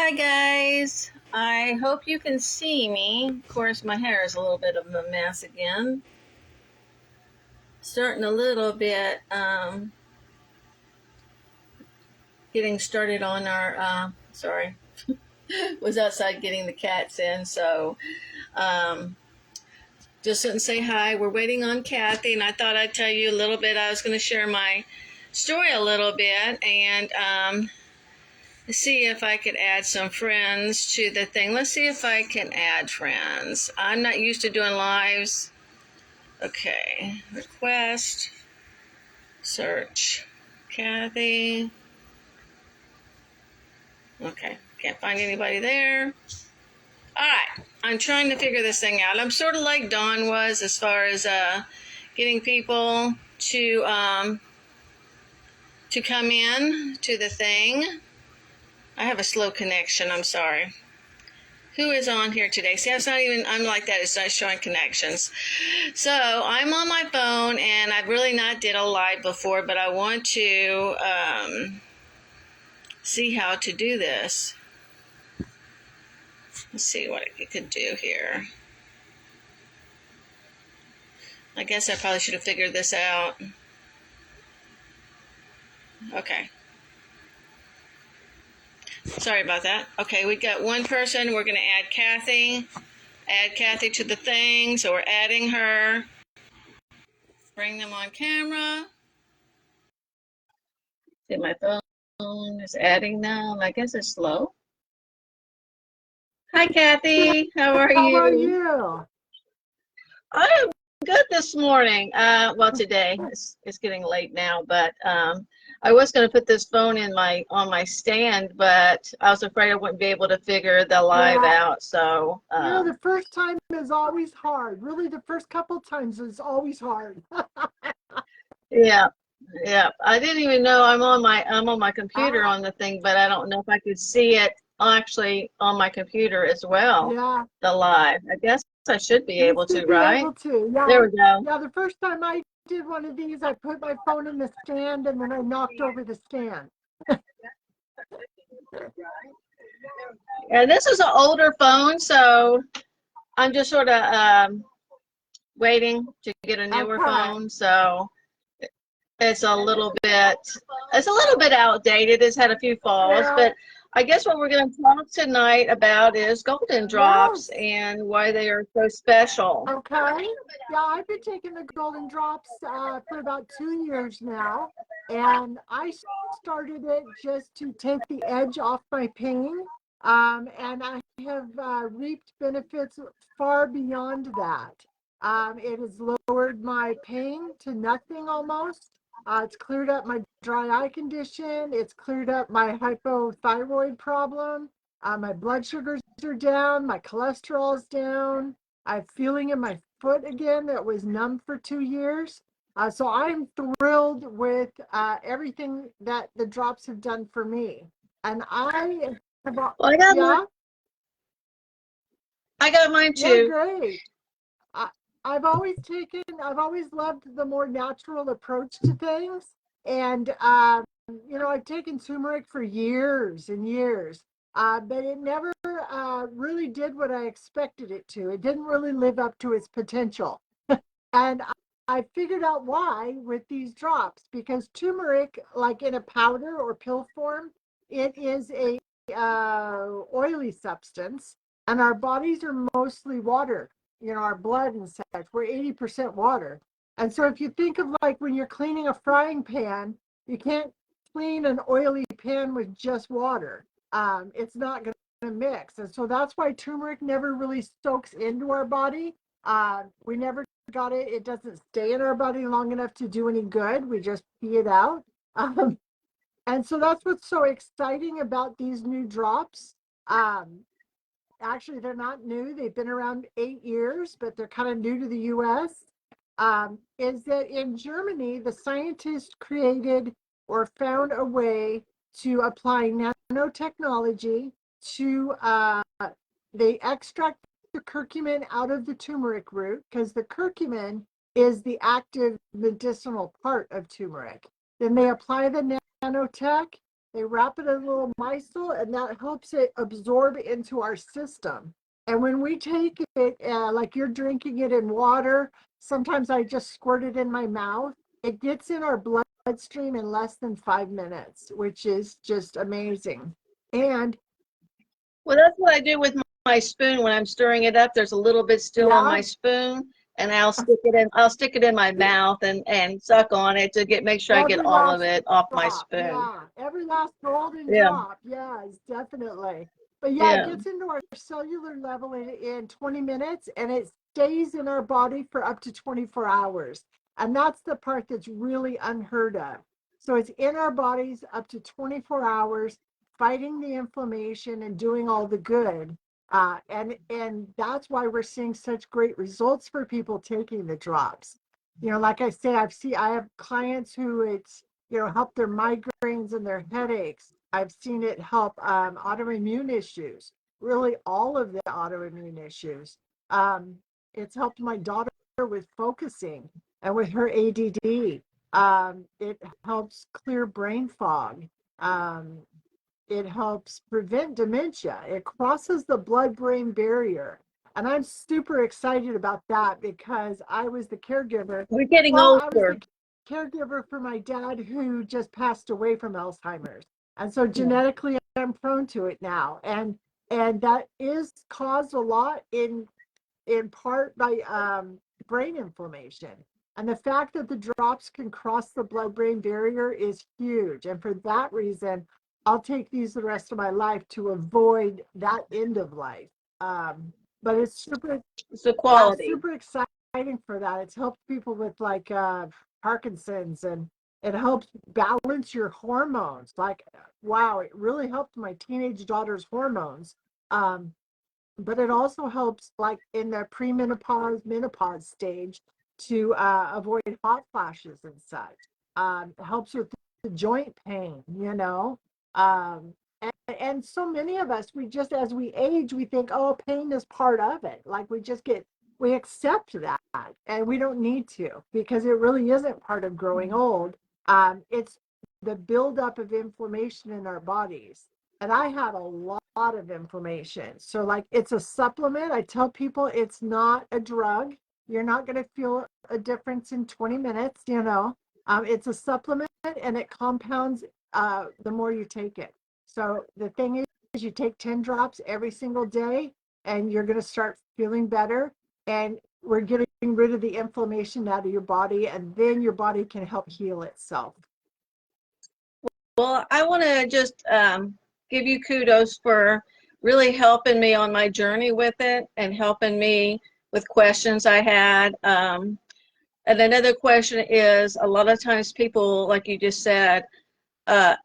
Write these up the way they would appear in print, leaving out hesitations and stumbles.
Hi guys, I hope you can see me. Of course, my hair is a little bit of a mess again. Starting a little bit, getting started on our, sorry, was outside getting the cats in, so um, just didn't say hi. We're waiting on Kathy, and I thought I'd tell you a little bit. I was going to share my story a little bit and see if I could add some friends to the thing. Let's see if I can add friends. I'm not used to doing lives. Okay, request, search, Kathy. Okay, can't find anybody there. All right, I'm trying to figure this thing out. I'm sort of like Dawn was as far as getting people to come in to the thing. I have a slow connection. I'm sorry. Who is on here today? See, it's not even, I'm like that. It's not showing connections. So I'm on my phone, and I've really not did a live before, but I want to see how to do this. Let's see what I could do here. I guess I probably should have figured this out. Okay. Sorry about that. Okay, we got one person. We're going to add Kathy. Add Kathy to the thing. So we're adding her. Bring them on camera. See, my phone is adding them. I guess it's slow. Hi, Kathy. How are How are you? you? I am good this morning. Well, today it's getting late now, but I was going to put this phone in on my stand, but I was afraid I wouldn't be able to figure the live out. So The first time is always hard. Really, the first couple times is always hard. yeah, yeah. I didn't even know I'm on my computer on the thing, but I don't know if I could see it actually on my computer as well. Yeah, The live. I guess I should be you able to, should be right? able to. Yeah, There we go. yeah. The first time I did one of these, I put my phone in the stand and then I knocked over the stand. And this is an older phone, so I'm just sort of waiting to get a newer phone. So it's a little bit outdated. It's had a few falls, but I guess what we're going to talk tonight about is golden drops and why they are so special. Okay. Yeah, I've been taking the golden drops for about 2 years now, and I started it just to take the edge off my pain, and I have reaped benefits far beyond that. It has lowered my pain to nothing almost. It's cleared up my dry eye condition. It's cleared up my hypothyroid problem. My blood sugars are down. My cholesterol's down. I'm feeling in my foot again that was numb for 2 years. So I'm thrilled with everything that the drops have done for me. And I have, Well, yeah, I got mine yeah, too. great. I've always loved the more natural approach to things. And, I've taken turmeric for years and years, but it never really did what I expected it to. It didn't really live up to its potential. And I figured out why with these drops, because turmeric, like in a powder or pill form, it is a oily substance, and our bodies are mostly water. Our blood and such, we're 80% water. And so if you think of like when you're cleaning a frying pan, you can't clean an oily pan with just water. It's not going to mix. And so that's why turmeric never really soaks into our body. We never got it. It doesn't stay in our body long enough to do any good. We just pee it out. And so that's what's so exciting about these new drops. Actually, they're not new. They've been around 8 years, but they're kind of new to the US. Is that in Germany, the scientists created or found a way to apply nanotechnology to, they extract the curcumin out of the turmeric root, because the curcumin is the active medicinal part of turmeric. Then they apply the nanotech, They wrap it in a little micelle, and that helps it absorb into our system. And when we take it, like you're drinking it in water, sometimes I just squirt it in my mouth. It gets in our bloodstream in less than 5 minutes, which is just amazing. And Well, that's what I do with my spoon when I'm stirring it up. There's a little bit still on yeah, my spoon, and I'll stick it in. I'll stick it in my mouth and suck on it to make sure I get every all of last it off my drop, spoon. yeah. Every last golden Yeah, drop, yes, definitely. But yeah, it yeah. gets into our cellular level in 20 minutes, and it stays in our body for up to 24 hours. And that's the part that's really unheard of. So it's in our bodies up to 24 hours, fighting the inflammation and doing all the good. And that's why we're seeing such great results for people taking the drops. Like I say, I have clients who it's, help their migraines and their headaches. I've seen it help autoimmune issues, really all of the autoimmune issues. Um, it's helped my daughter with focusing and with her ADD. It helps clear brain fog. Um, it helps prevent dementia. It crosses the blood-brain barrier. And I'm super excited about that because I was the caregiver. We're getting Well, I was older. the caregiver for my dad who just passed away from Alzheimer's. And so Yeah. genetically I'm prone to it now. And that is caused a lot in part by brain inflammation. And the fact that the drops can cross the blood-brain barrier is huge. And for that reason, I'll take these the rest of my life to avoid that end of life. But it's super, It's the yeah, quality. super exciting for that. It's helped people with like Parkinson's, and it helps balance your hormones. Like, wow, it really helped my teenage daughter's hormones. Um, but it also helps like in the premenopause menopause stage to avoid hot flashes and such. It helps with the joint pain, and so many of us, we just, as we age, we think, oh, pain is part of it. Like we accept that, and we don't need to, because it really isn't part of growing old. It's the buildup of inflammation in our bodies, and I had a lot of inflammation. So, like, it's a supplement. I tell people it's not a drug. You're not going to feel a difference in 20 minutes. It's a supplement, and it compounds the more you take it. So the thing is, you take 10 drops every single day, and you're going to start feeling better. And we're getting rid of the inflammation out of your body, and then your body can help heal itself. Well, I want to just give you kudos for really helping me on my journey with it and helping me with questions I had. And another question is, a lot of times people, like you just said,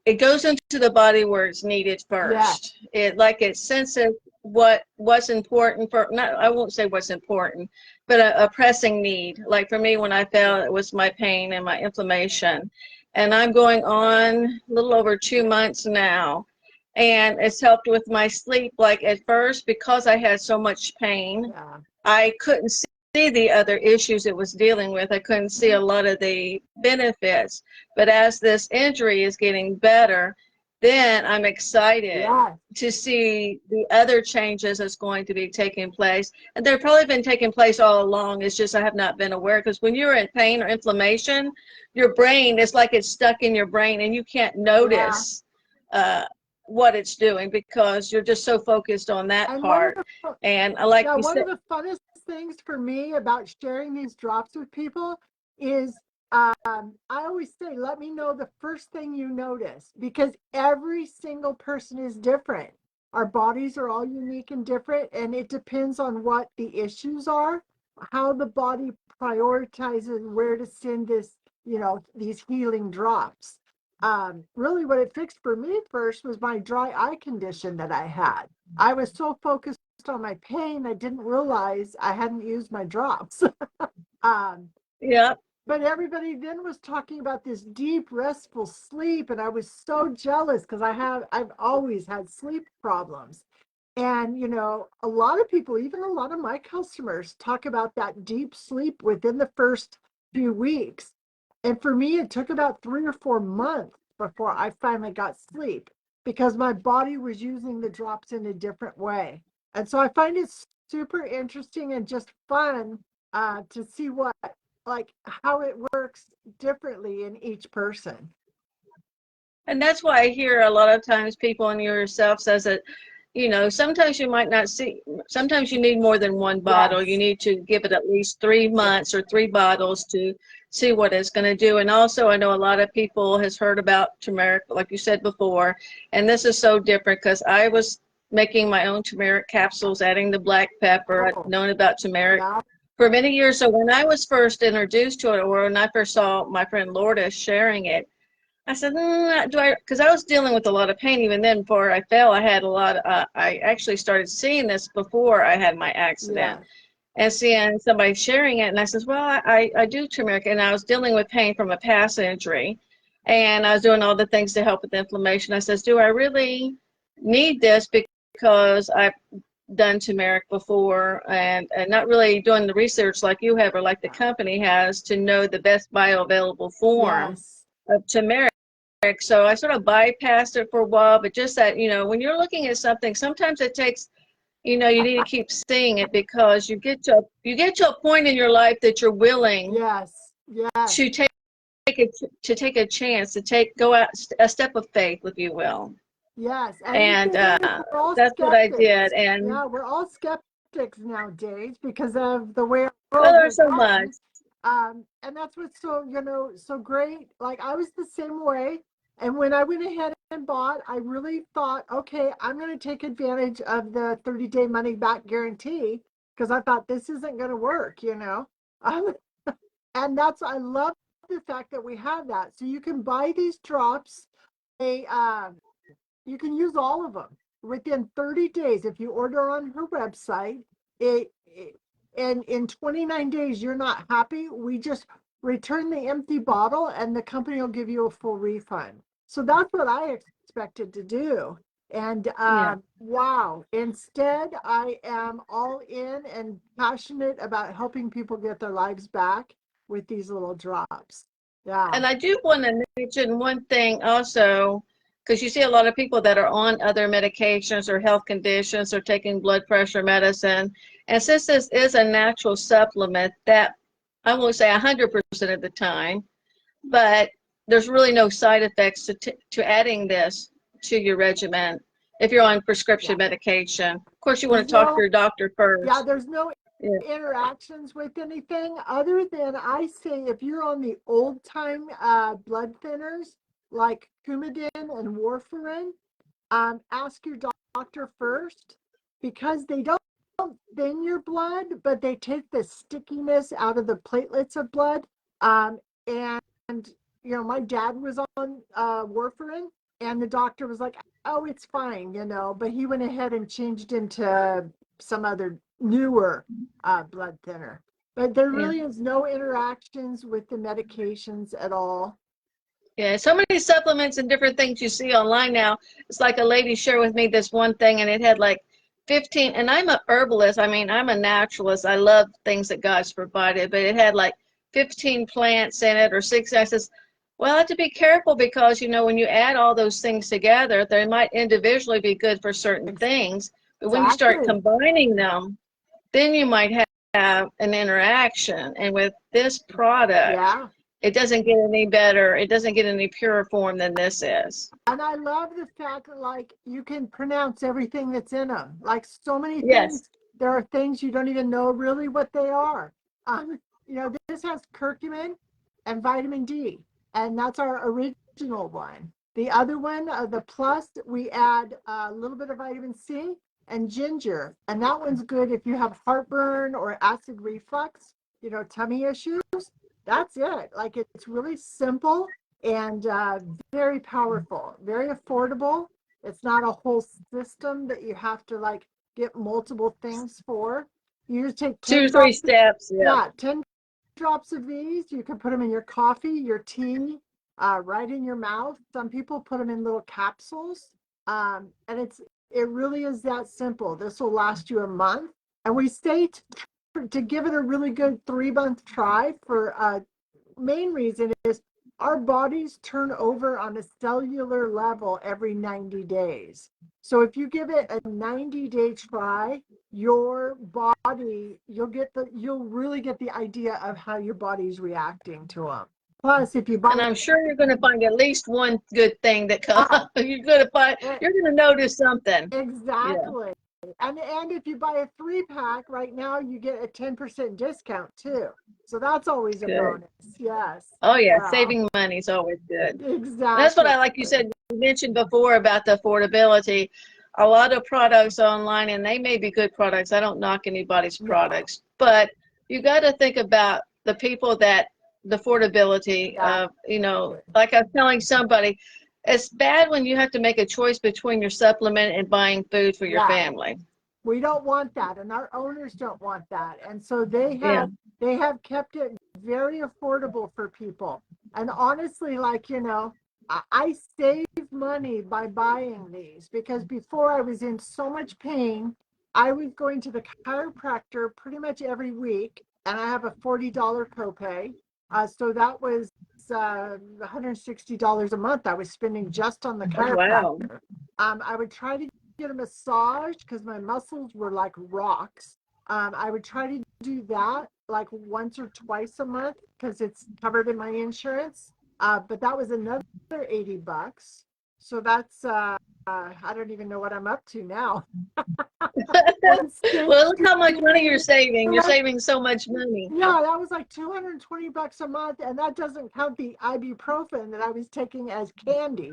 it goes into the body where it's needed Yeah. first. It senses what's important for, not, I won't say what's important, but a pressing need. Like for me, when I fell, it was my pain and my inflammation. And I'm going on a little over 2 months now. And it's helped with my sleep. Like at first, because I had so much pain, Yeah. I couldn't see the other issues it was dealing with. I couldn't see a lot of the benefits. But as this injury is getting better, then I'm excited Yeah. to see the other changes that's going to be taking place. And they've probably been taking place all along. It's just I have not been aware, because when you're in pain or inflammation, your brain is like it's stuck in your brain and you can't Yeah. notice uh, what it's doing because you're just so focused on that And part. And like you one said, of the funnest things for me about sharing these drops with people is, I always say, let me know the first thing you notice, because every single person is different. Our bodies are all unique and different, and it depends on what the issues are, how the body prioritizes where to send these healing drops. Really, what it fixed for me first was my dry eye condition that I had. I was so focused on my pain, I didn't realize I hadn't used my drops. um, yeah. but everybody then was talking about this deep, restful sleep, and I was so jealous because I've always had sleep problems. And a lot of people, even a lot of my customers, talk about that deep sleep within the first few weeks. And for me, it took about 3 or 4 months before I finally got sleep, because my body was using the drops in a different way. And so I find it super interesting and just fun to see how it works differently in each person. And that's why I hear a lot of times people, and yourself says that, sometimes you might not see, sometimes you need more than one bottle. Yes. You need to give it at least 3 months or 3 bottles to see what it's going to do. And also, I know a lot of people has heard about turmeric, like you said before, and this is so different because I was making my own turmeric capsules, adding the black pepper. I've known about turmeric Yeah. for many years. So when I was first introduced to it, or when I first saw my friend Lourdes sharing it, I said, because I was dealing with a lot of pain even then. Before I fell, I had a lot I actually started seeing this before I had my accident, Yeah. and seeing somebody sharing it. And I said, well, I do turmeric, and I was dealing with pain from a past injury, and I was doing all the things to help with inflammation. I says, do I really need this? Because I've done turmeric before, and not really doing the research like you have or like the company has to know the best bioavailable form Yes. of turmeric. So I sort of bypassed it for a while, but just that, when you're looking at something, sometimes it takes, you need to keep seeing it, because you get to a point in your life that you're willing Yes. Yes. to take a chance, to go out a step of faith, if you will. Yes. And the And thing is, we're all that's what I skeptics. did. And Yeah, we're all skeptics nowadays because of the way our well, world there's has so much. gone. And that's what's so great. Like I was the same way. And when I went ahead and bought, I really thought, okay, I'm going to take advantage of the 30-day money back guarantee, because I thought this isn't going to work. Um, and I love the fact that we have that. So you can buy these drops. You can use all of them within 30 days if you order on her website. And in 29 days you're not happy, we just return the empty bottle and the company will give you a full refund. So that's what I expected to do. And Yeah. wow, instead I am all in and passionate about helping people get their lives back with these little drops. Yeah. And I do want to mention one thing also, because you see a lot of people that are on other medications or health conditions or taking blood pressure medicine. And since this is a natural supplement, that I won't say 100% of the time, but there's really no side effects to adding this to your regimen if you're on prescription Yeah. medication. Of course, you want There's to talk to no your doctor Yeah, first. there's no Yeah. interactions with anything other than, I say, if you're on the old time blood thinners like Coumadin and warfarin, ask your doctor first, because they don't thin your blood, but they take the stickiness out of the platelets of blood. And my dad was on warfarin, and the doctor was like, "Oh, it's fine," but he went ahead and changed into some other newer blood thinner. But there Yeah. really is no interactions with the medications at all. Yeah, so many supplements and different things you see online now. It's like a lady shared with me this one thing, and it had like 15, and I'm a herbalist. I mean, I'm a naturalist. I love things that God's provided, but it had like 15 plants in it, or six. I says, well, I have to be careful, because, when you add all those things together, they might individually be good for certain things, but when you start Exactly. combining them, then you might have an interaction. And with this product, Yeah. it doesn't get any better. It doesn't get any purer form than this is. And I love the fact that, like, you can pronounce everything that's in them. Like, so many Yes. things, there are things you don't even know really what they are. This has curcumin and vitamin D, and that's our original one. The other one, the plus, we add a little bit of vitamin C and ginger, and that one's good if you have heartburn or acid reflux, tummy issues. That's it. Like, it's really simple and very powerful, very affordable. It's not a whole system that you have to like get multiple things for. You just take 10 Two, three drops. steps. Yeah. Yeah, 10 drops of these. You can put them in your coffee, your tea, right in your mouth. Some people put them in little capsules. And it really is that simple. This will last you a month. And we say to give it a really good 3-month try. For main reason is our bodies turn over on a cellular level every 90 days. So if you give it a 90-day try, your body, you'll really get the idea of how your body's reacting to them. Plus, if you And buy I'm sure you're going to find at least one good thing that comes. ah, You're going to find, eh, you're going to notice something. Yeah, exactly. And if you buy a 3-pack right now, you get a 10% discount too. So that's always a good. bonus. Yes. Oh yeah, Wow. saving money is always good. That's what Exactly. I like. You said, you mentioned before about the affordability. A lot of products online, and they may be good products. I don't knock anybody's No. products, but you got to think about the people that the affordability Yeah. of, you know, like I was telling somebody, it's bad when you have to make a choice between your supplement and buying food for your Yeah. family. We don't want that, and our owners don't want that. And so Yeah. they have kept it very affordable for people. And honestly, like, I save money by buying these because before I was in so much pain, I was going to the chiropractor pretty much every week, and I have a $40 copay. So that was $160 a month I was spending just on the Oh, wow. chiropractor. I would try to get a massage because my muscles were like rocks. I would try to do that like once or twice a month because it's covered in my insurance. But that was another $80. So that's I don't even know what I'm up to now. One Well, stage look how much money you're saving. You're two, saving so much money. yeah, that was like $220 a month, and that doesn't count the ibuprofen that I was taking as candy.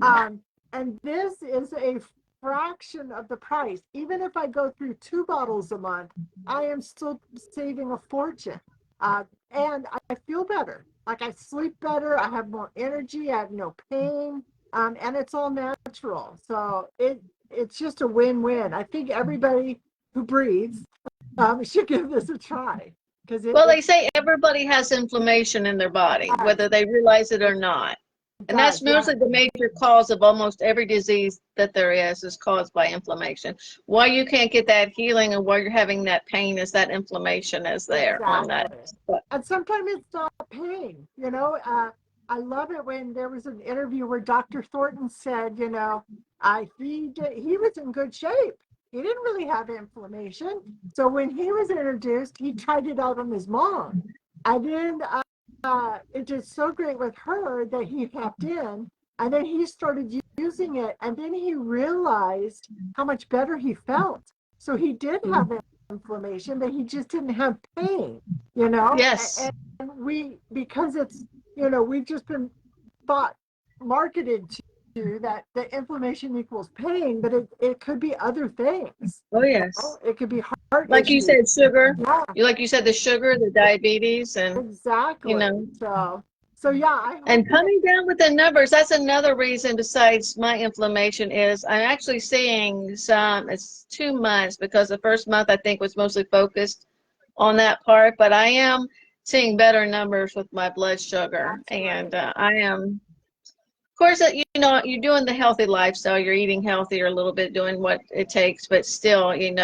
Um, and this is a fraction of the price. Even if I go through 2 bottles a month, I am still saving a fortune. And I feel better. Like I sleep better, I have more energy, I have no pain, and it's all natural. So it's just a win-win. I think everybody who breathes should give this a try because Well, they say everybody has inflammation in their body, does. whether they realize it or not. It And that's does, yeah. mostly the major cause of almost every disease that there is caused by inflammation. Why you can't get that healing and why you're having that pain is that inflammation is there on that. Exactly. And sometimes it's not pain, I love it when there was an interview where Dr. Thornton said, he was in good shape. He didn't really have inflammation. So when he was introduced, he tried it out on his mom. And then it did so great with her that he tapped in. And then he started using it. And then he realized how much better he felt. So he did have inflammation, but he just didn't have pain, you know? Yes. And because it's, we've just been thought, marketed to that the inflammation equals pain, but it could be other things. Oh, yes. It could be heart Like you issues. said, sugar. Yeah, Like you said, the sugar, the diabetes, and, you exactly. know, So yeah, I hope and coming down with the numbers, that's another reason besides my inflammation is I'm actually seeing it's 2 months because the first month I think was mostly focused on that part, but I am seeing better numbers with my blood sugar. that's And great. I am, of course, you're doing the healthy lifestyle, you're eating healthier a little bit, doing what it takes, but still, I could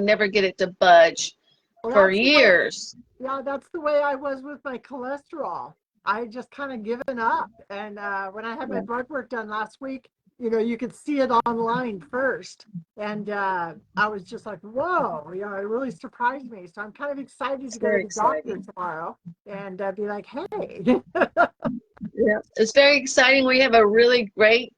never get it to budge Well, for that's the way. years. Yeah, that's the way I was with my cholesterol. I just kind of given up. And when I had my blood work done last week, you could see it online first. And I was just like, whoa, it really surprised me. So I'm kind of excited It's to go to very the doctor exciting. tomorrow and be like, hey. Yeah, it's very exciting. We have a really great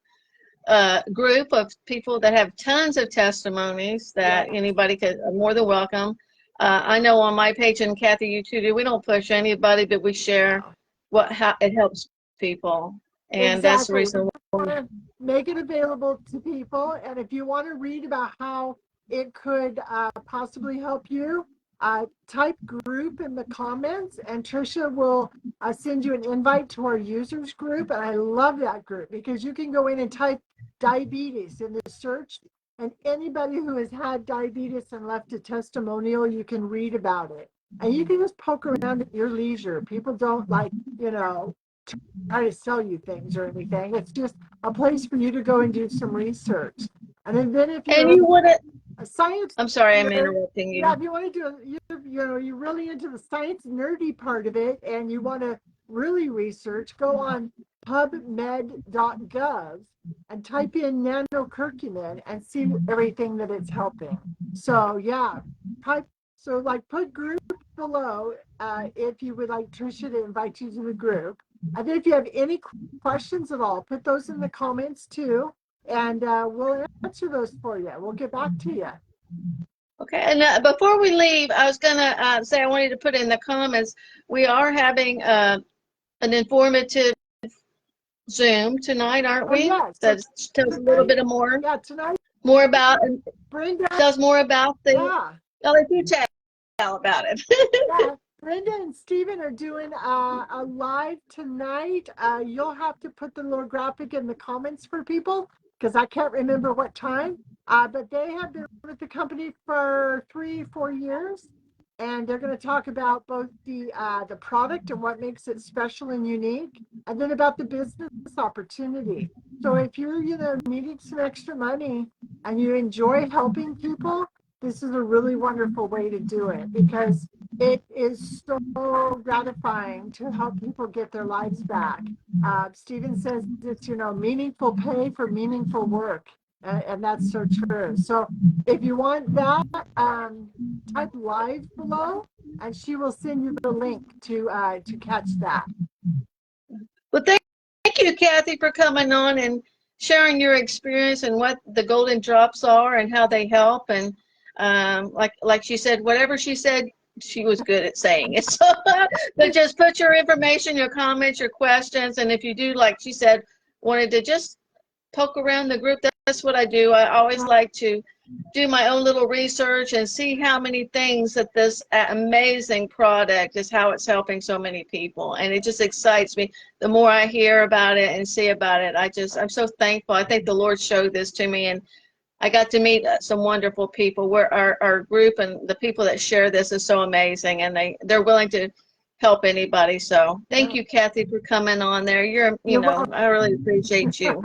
group of people that have tons of testimonies Yeah, that anybody could more than welcome. I know on my page, and Kathy, you too do. We don't push anybody, but we share no. how it helps people, and that's the Exactly. We reason. want to make it available to people. And if you want to read about how it could possibly help you, type group in the comments, and Tricia will send you an invite to our users group. And I love that group because you can go in and type diabetes in the search, and anybody who has had diabetes and left a testimonial, you can read about it. And you can just poke around at your leisure. People don't try to sell you things or anything. It's just a place for you to go and do some research. And then if And you're you want to? a science I'm sorry, I'm nerd, interrupting yeah, you. if you want to do, you're really into the science nerdy part of it, and you want to really research, go on pubmed.gov and type in nanocurcumin and see everything that it's helping. So yeah, so like put group below if you would like Tricia to invite you to the group. And if you have any questions at all, put those in the comments too, and we'll answer those for you. We'll get back to you. Okay, and before we leave, I was going to say I wanted to put in the comments, we are having an informative Zoom tonight, aren't we? Yeah, That tells a little bit more. Yeah, tonight. More about, Brenda. does more about the. Yeah. I'll let you tell about it. Yeah, Brenda and Stephen are doing a live tonight. You'll have to put the little graphic in the comments for people because I can't remember what time. But they have been with the company for 3-4 years, and they're going to talk about both the product and what makes it special and unique, and then about the business opportunity. So if you're needing some extra money and you enjoy helping people, this is a really wonderful way to do it because it is so gratifying to help people get their lives back. Stephen says it's, meaningful pay for meaningful work. And that's so true. So if you want that, type live below and she will send you the link to catch that. Well, thank you, Kathy, for coming on and sharing your experience and what the golden drops are and how they help. And like she said, whatever she said, she was good at saying it. So, but just put your information, your comments, your questions, and if you do, like she said, wanted to just poke around the group, that's what I do. I always like to do my own little research and see how many things that this amazing product is, how it's helping so many people, and it just excites me the more I hear about it and see about it. I'm so thankful. I think the Lord showed this to me, and I got to meet some wonderful people. Where our group and the people that share this is so amazing, and they're willing to help anybody. So thank you, Kathy, for coming on there. I really appreciate you.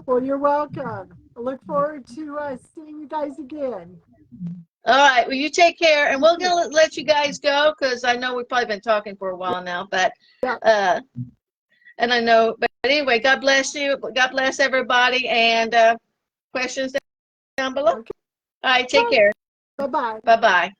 Well, you're welcome. I look forward to seeing you guys again. All right. Well, you take care, and we're gonna let you guys go because I know we've probably been talking for a while now. But and I know. But anyway, God bless you. God bless everybody. And questions down below. Okay. All right. Take care. Bye-bye. Bye-bye.